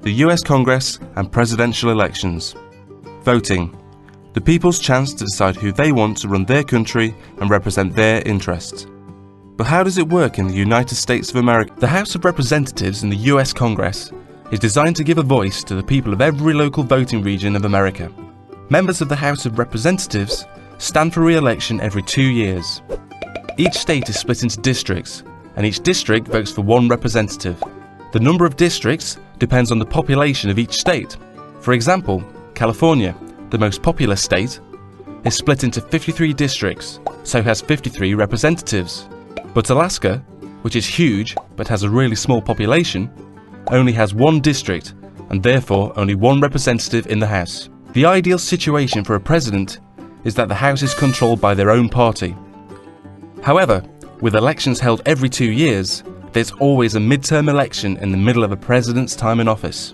the US Congress and presidential elections. Voting. The people's chance to decide who they want to run their country and represent their interests. But how does it work in the United States of America? The House of Representatives in the US Congress is designed to give a voice to the people of every local voting region of America. Members of the House of Representatives stand for re-election every 2 years. Each state is split into districts, and each district votes for one representative. The number of districts depends on the population of each state. For example, California, the most populous state, is split into 53 districts, so has 53 representatives. But Alaska, which is huge but has a really small population, only has one district and therefore only one representative in the House. The ideal situation for a president is that the House is controlled by their own party. However, with elections held every 2 years, there's always a midterm election in the middle of a president's time in office.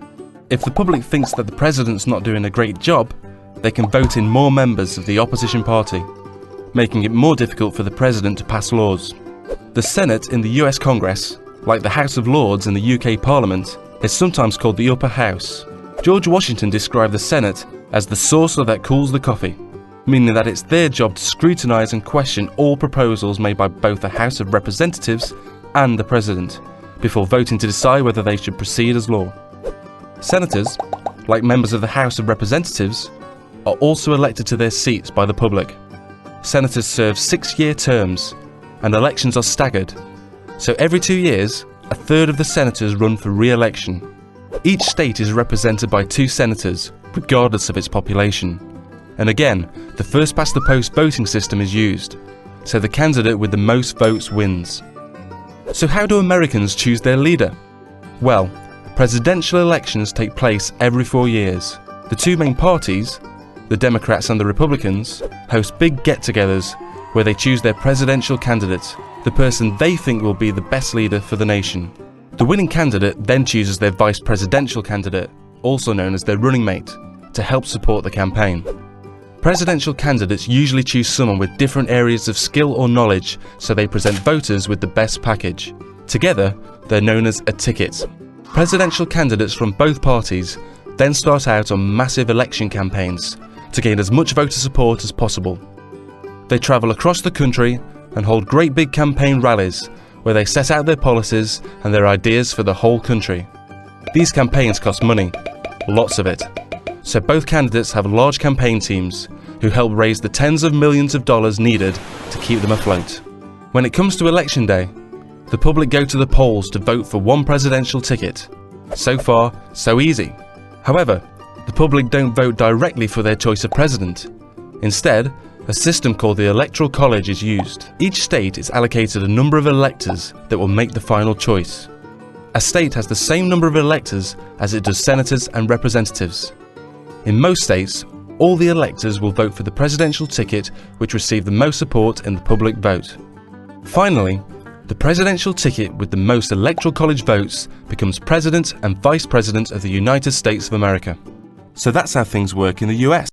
If the public thinks that the president's not doing a great job, they can vote in more members of the opposition party, making it more difficult for the president to pass laws. The Senate in the US Congress, like the House of Lords in the UK Parliament, is sometimes called the upper house. George Washington described the Senate as the saucer that cools the coffee, meaning that it's their job to scrutinise and question all proposals made by both the House of Representatives and the President, before voting to decide whether they should proceed as law. Senators, like members of the House of Representatives, are also elected to their seats by the public. Senators serve 6-year terms, and elections are staggered. So every 2 years, a third of the senators run for re-election. Each state is represented by 2 senators, regardless of its population. And again, the first-past-the-post voting system is used, so the candidate with the most votes wins. So how do Americans choose their leader? Well, presidential elections take place every 4 years. The 2 main parties, the Democrats and the Republicans, host big get-togethers where they choose their presidential candidate, the person they think will be the best leader for the nation. The winning candidate then chooses their vice presidential candidate, also known as their running mate, to help support the campaign. Presidential candidates usually choose someone with different areas of skill or knowledge, so they present voters with the best package. Together, they're known as a ticket. Presidential candidates from both parties then start out on massive election campaigns to gain as much voter support as possible. They travel across the country and hold great big campaign rallies where they set out their policies and their ideas for the whole country. These campaigns cost money, lots of it, so both candidates have large campaign teams who help raise the tens of millions of dollars needed to keep them afloat. When it comes to election day, the public go to the polls to vote for one presidential ticket. So far, so easy. However, the public don't vote directly for their choice of president. Instead, a system called the Electoral College is used. Each state is allocated a number of electors that will make the final choice. A state has the same number of electors as it does senators and representatives. In most states, all the electors will vote for the presidential ticket which received the most support in the public vote. Finally, the presidential ticket with the most Electoral College votes becomes President and Vice President of the United States of America. So that's how things work in the US.